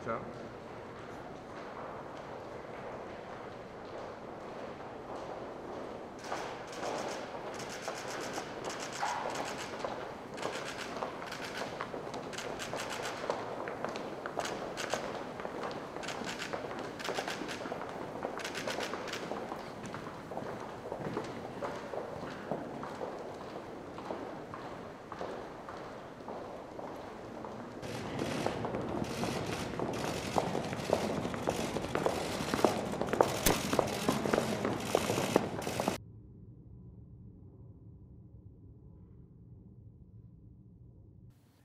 out.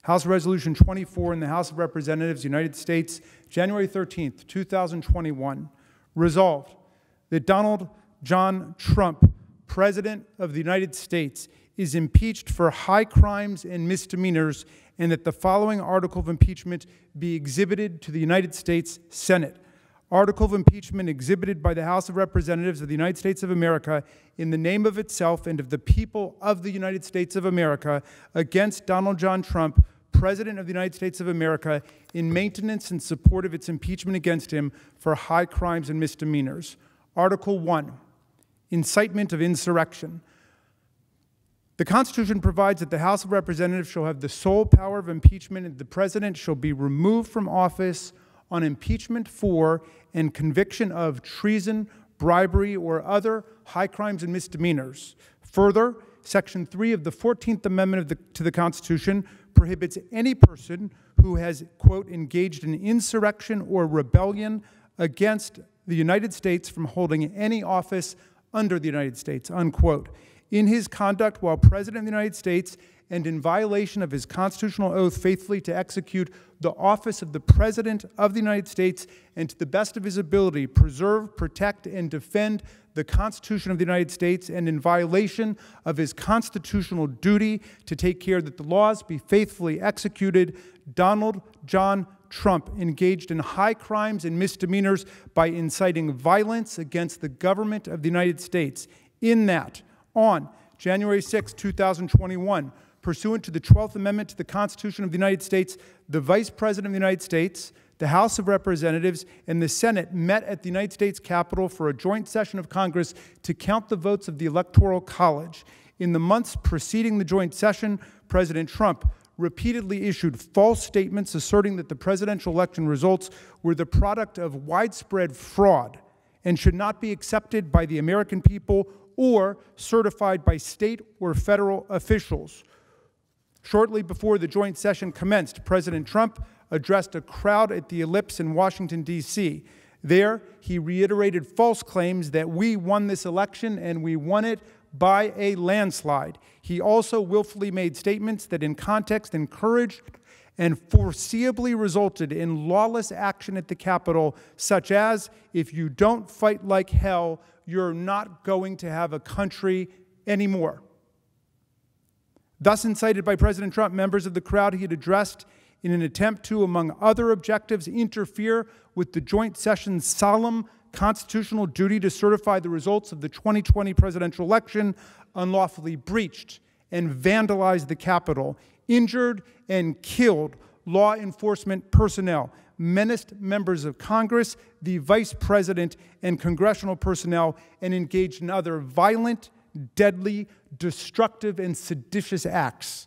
House Resolution 24 in the House of Representatives, United States, January 13th, 2021. Resolved that Donald John Trump, President of the United States, is impeached for high crimes and misdemeanors, and that the following article of impeachment be exhibited to the United States Senate. Article of impeachment exhibited by the House of Representatives of the United States of America in the name of itself and of the people of the United States of America against Donald John Trump, President of the United States of America, in maintenance and support of its impeachment against him for high crimes and misdemeanors. Article 1, incitement of insurrection. The Constitution provides that the House of Representatives shall have the sole power of impeachment, and the President shall be removed from office on impeachment for and conviction of treason, bribery, or other high crimes and misdemeanors. Further, Section 3 of the 14th Amendment to the Constitution prohibits any person who has, quote, engaged in insurrection or rebellion against the United States from holding any office under the United States, unquote. In his conduct while President of the United States and in violation of his constitutional oath faithfully to execute the office of the President of the United States and to the best of his ability preserve, protect, and defend the Constitution of the United States, and in violation of his constitutional duty to take care that the laws be faithfully executed, Donald John Trump engaged in high crimes and misdemeanors by inciting violence against the government of the United States, in that, on January 6, 2021, pursuant to the 12th Amendment to the Constitution of the United States, the Vice President of the United States, the House of Representatives, and the Senate met at the United States Capitol for a joint session of Congress to count the votes of the Electoral College. In the months preceding the joint session, President Trump repeatedly issued false statements asserting that the presidential election results were the product of widespread fraud and should not be accepted by the American people or certified by state or federal officials. Shortly before the joint session commenced, President Trump addressed a crowd at the Ellipse in Washington, D.C. There, he reiterated false claims that we won this election and we won it by a landslide. He also willfully made statements that in context encouraged and foreseeably resulted in lawless action at the Capitol, such as, if you don't fight like hell, you're not going to have a country anymore. Thus incited by President Trump, members of the crowd he had addressed in an attempt to, among other objectives, interfere with the joint session's solemn constitutional duty to certify the results of the 2020 presidential election, unlawfully breached and vandalized the Capitol, injured and killed law enforcement personnel, menaced members of Congress, the Vice President, and congressional personnel, and engaged in other violent, deadly, destructive, and seditious acts.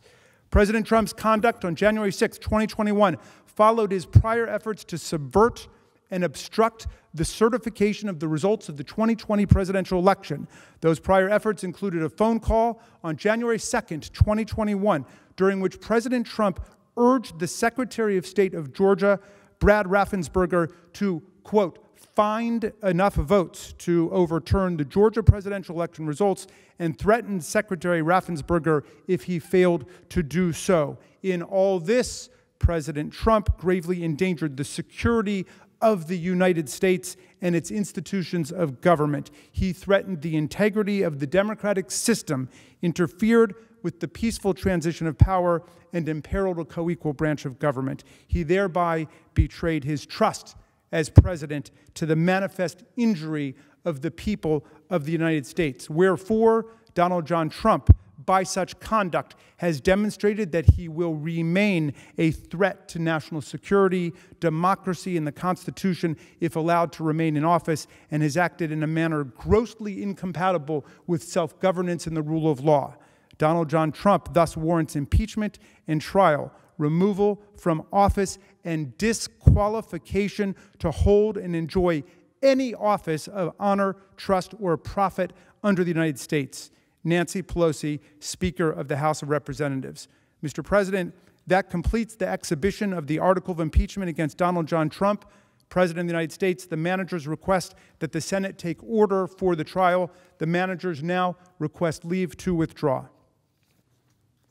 President Trump's conduct on January 6, 2021 followed his prior efforts to subvert and obstruct the certification of the results of the 2020 presidential election. Those prior efforts included a phone call on January 2, 2021, during which President Trump urged the Secretary of State of Georgia, Brad Raffensperger, to, quote, find enough votes to overturn the Georgia presidential election results, and threatened Secretary Raffensperger if he failed to do so. In all this, President Trump gravely endangered the security of the United States and its institutions of government. He threatened the integrity of the democratic system, interfered with the peaceful transition of power, and imperiled a co-equal branch of government. He thereby betrayed his trust as president to the manifest injury of the people of the United States. Wherefore, Donald John Trump, by such conduct has demonstrated that he will remain a threat to national security, democracy, and the Constitution if allowed to remain in office, and has acted in a manner grossly incompatible with self-governance and the rule of law. Donald John Trump thus warrants impeachment and trial, removal from office, and disqualification to hold and enjoy any office of honor, trust, or profit under the United States. Nancy Pelosi, Speaker of the House of Representatives. Mr. President, that completes the exhibition of the article of impeachment against Donald John Trump, President of the United States. The managers request that the Senate take order for the trial. The managers now request leave to withdraw.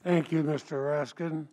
Thank you, Mr. Raskin.